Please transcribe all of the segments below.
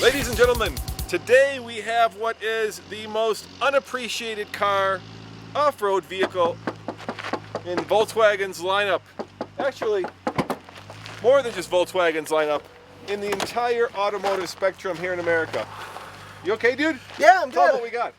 Ladies and gentlemen, today we have what is the most unappreciated car, off-road vehicle in Volkswagen's lineup. Actually, more than just Volkswagen's lineup, in the entire automotive spectrum here in America. You okay, dude? Yeah, I'm good. Tell me what we got.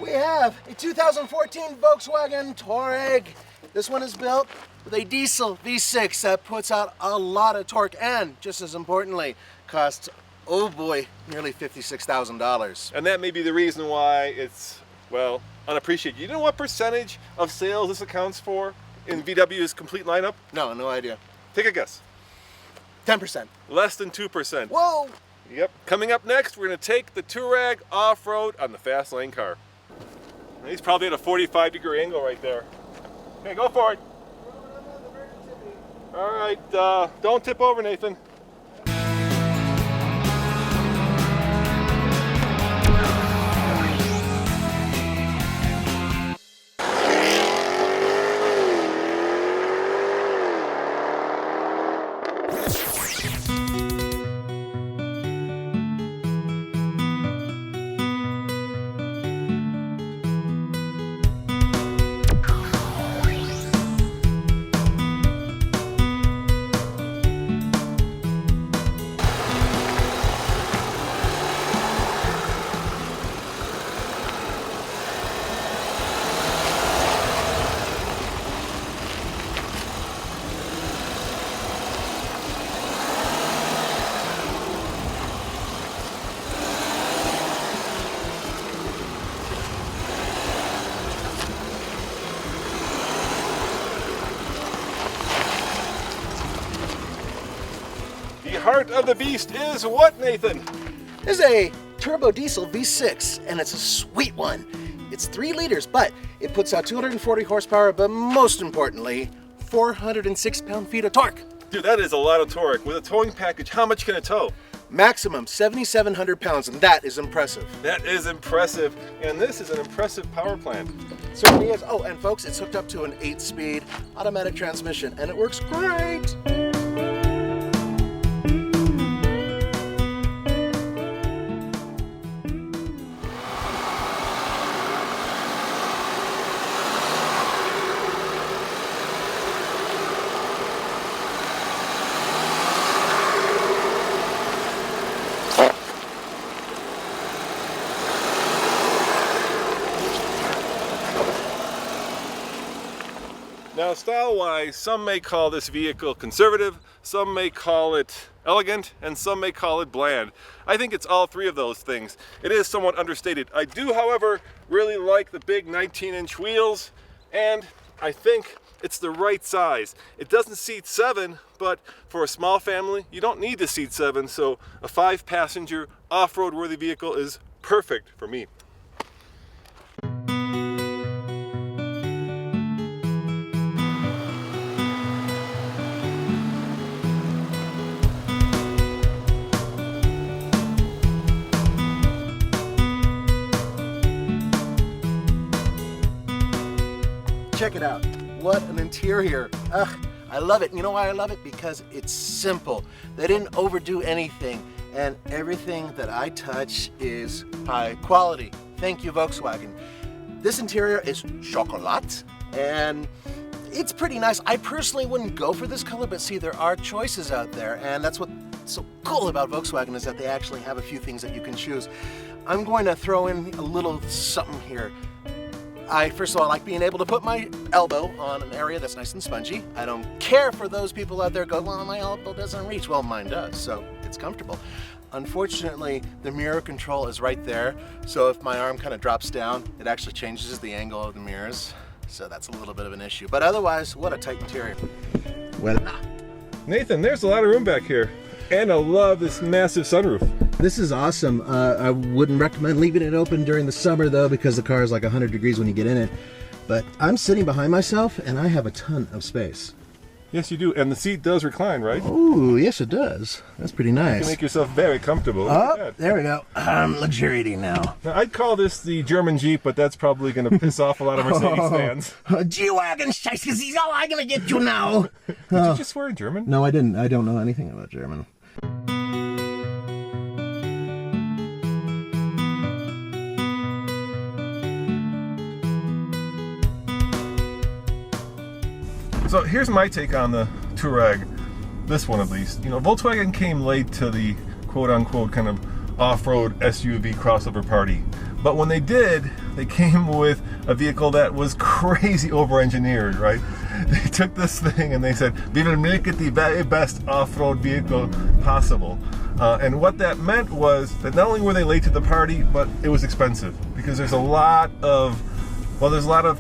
We have a 2014 Volkswagen Touareg. This one is built with a diesel V6 that puts out a lot of torque and, just as importantly, costs, oh boy, nearly $56,000. And that may be the reason why it's, well, unappreciated. You know what percentage of sales this accounts for in VW's complete lineup? No idea. Take a guess. 10%. Less than 2%. Whoa! Yep. Coming up next, we're going to take the Touareg off-road on the fast lane car. He's probably at a 45-degree angle right there. Okay, go for it. All right, don't tip over, Nathan. The heart of the beast is what, Nathan? This is a turbo diesel V6, and it's a sweet one. It's 3 liters, but it puts out 240 horsepower, but most importantly, 406 pound-feet of torque. Dude, that is a lot of torque. With a towing package, how much can it tow? Maximum 7,700 pounds, and that is impressive. That is impressive, and this is an impressive power plant. Certainly is. Oh, and folks, it's hooked up to an 8-speed automatic transmission, and it works great. Now, style-wise, some may call this vehicle conservative, some may call it elegant, and some may call it bland. I think it's all 3 of those things. It is somewhat understated. I do, however, really like the big 19-inch wheels, and I think it's the right size. It doesn't seat 7, but for a small family, you don't need to seat 7, so a 5-passenger, off-road worthy vehicle is perfect for me. Check it out. What an interior. Ugh, I love it. You know why I love it? Because it's simple. They didn't overdo anything, and everything that I touch is high quality. Thank you, Volkswagen. This interior is chocolate, and it's pretty nice. I personally wouldn't go for this color, but see, there are choices out there, and that's what's so cool about Volkswagen, is that they actually have a few things that you can choose. I'm going to throw in a little something here. First of all, I like being able to put my elbow on an area that's nice and spongy. I don't care for those people out there go, well, my elbow doesn't reach. Well, mine does, so it's comfortable. Unfortunately, the mirror control is right there, so if my arm kind of drops down, it actually changes the angle of the mirrors, so that's a little bit of an issue. But otherwise, what a tight interior. Well, Nathan, there's a lot of room back here, and I love this massive sunroof. this is awesome. I wouldn't recommend leaving it open during the summer though, because the car is like 100 degrees when you get in it. But I'm sitting behind myself and I have a ton of space. Yes, you do. And the seat does recline, right? Oh, yes it does. That's pretty nice. You can make yourself very comfortable. Oh, there we go. I'm luxuriating now. Now, I'd call this the German Jeep, but that's probably going to piss off a lot of Mercedes fans. G-Wagen, Scheiße, he's all I'm going to get you now. Did you just swear in German? No, I didn't. I don't know anything about German. So here's my take on the Touareg, this one at least. You know, Volkswagen came late to the quote-unquote kind of off-road SUV crossover party. But when they did, they came with a vehicle that was crazy over-engineered, right? They took this thing and they said, we will make it the very best off-road vehicle possible. And what that meant was that not only were they late to the party, but it was expensive. Because there's a lot of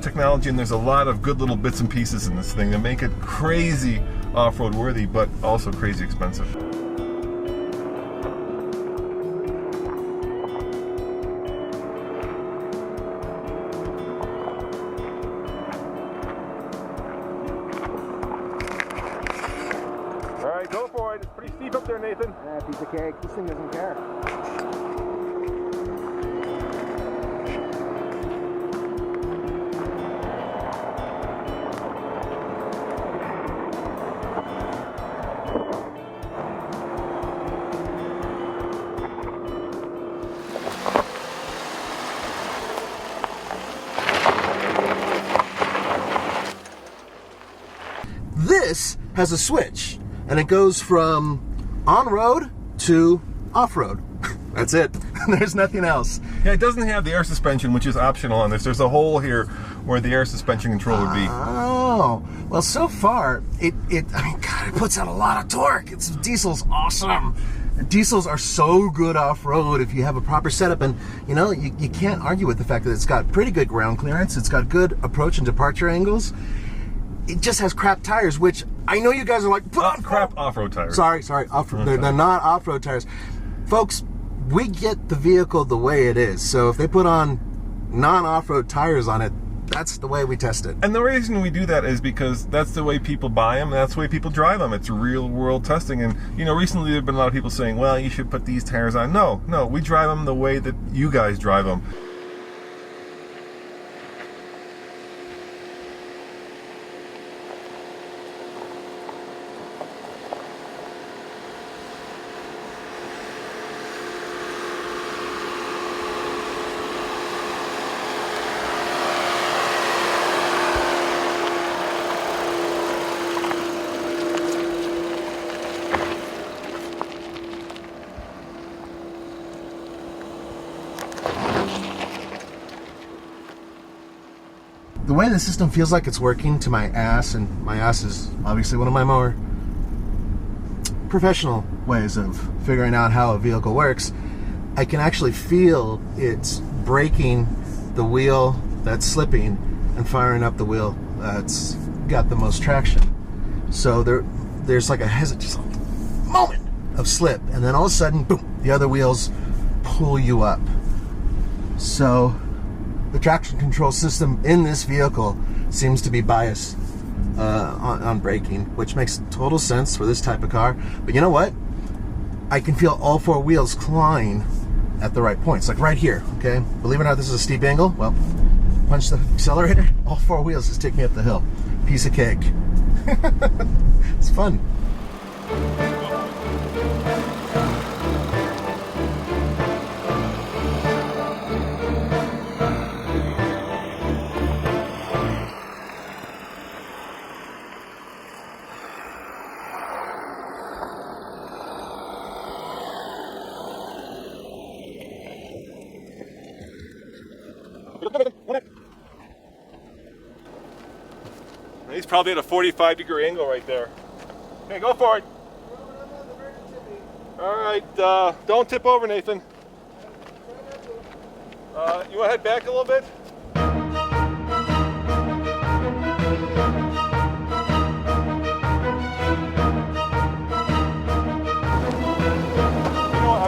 technology and there's a lot of good little bits and pieces in this thing that make it crazy off-road worthy, but also crazy expensive. All right, go for it. It's pretty steep up there, Nathan. Yeah, piece of cake. This thing doesn't care. This has a switch, and it goes from on-road to off-road. That's it. There's nothing else. Yeah, it doesn't have the air suspension, which is optional on this. There's a hole here where the air suspension control would be. Oh, well, so far, I mean, God, it puts out a lot of torque. Diesel's awesome. Diesels are so good off-road if you have a proper setup, and you know, you can't argue with the fact that it's got pretty good ground clearance, it's got good approach and departure angles. It just has crap tires, which I know you guys are like, crap off-road tires. Sorry, off-road. They're not off-road tires. Folks, we get the vehicle the way it is, so if they put on non-off-road tires on it, that's the way we test it. And the reason we do that is because that's the way people buy them, that's the way people drive them. It's real world testing. And you know, recently there have been a lot of people saying, well, you should put these tires on. No, we drive them the way that you guys drive them. The way the system feels like it's working to my ass, and my ass is obviously one of my more professional ways of figuring out how a vehicle works, I can actually feel it's braking the wheel that's slipping and firing up the wheel that's got the most traction. So there's like just a moment of slip, and then all of a sudden, boom, the other wheels pull you up. So the traction control system in this vehicle seems to be biased on braking, which makes total sense for this type of car. But you know what? I can feel all four wheels clawing at the right points, like right here, okay? Believe it or not, this is a steep angle. Well, punch the accelerator, all four wheels just take me up the hill. Piece of cake. It's fun. He's probably at a 45-degree angle right there. Okay, go for it. All right, don't tip over, Nathan. You want to head back a little bit? You know what?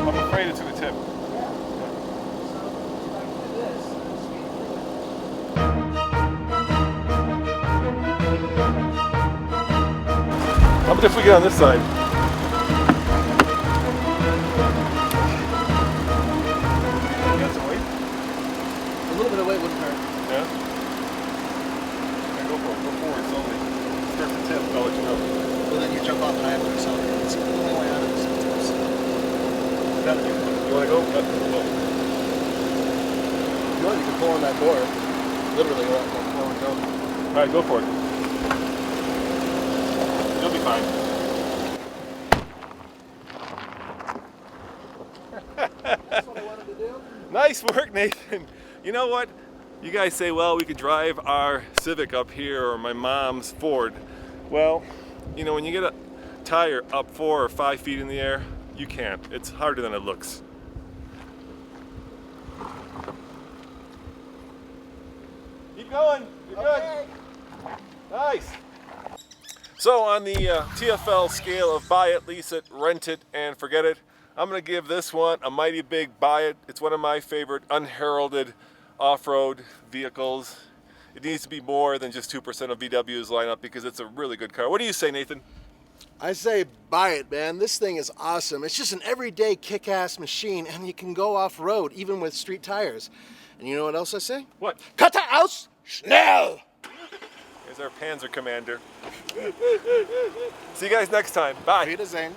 I'm afraid it's going to tip. How about if we get on this side? You got some weight? A little bit of weight wouldn't hurt. Yeah? Okay, go for it. Go forward slowly. Start to tip. I'll let you know. Well, then you jump off and I have to accelerate. It's the only way out of this. You want to go? If you want, you can pull on that door. Literally, pull and go. All right, go for it. be fine. That's what I wanted to do. Nice work, Nathan. You know what? You guys say, well, we could drive our Civic up here or my mom's Ford. Well, you know, when you get a tire up 4 or 5 feet in the air, you can't. It's harder than it looks. Keep going. You're good. Okay. Nice. So on the TFL scale of buy it, lease it, rent it, and forget it, I'm going to give this one a mighty big buy it. It's one of my favorite unheralded off-road vehicles. It needs to be more than just 2% of VW's lineup because it's a really good car. What do you say, Nathan? I say buy it, man. This thing is awesome. It's just an everyday kick-ass machine, and you can go off-road even with street tires. And you know what else I say? What? Kata aus schnell! Here's our Panzer Commander. See you guys next time. Bye. Wiedersehen.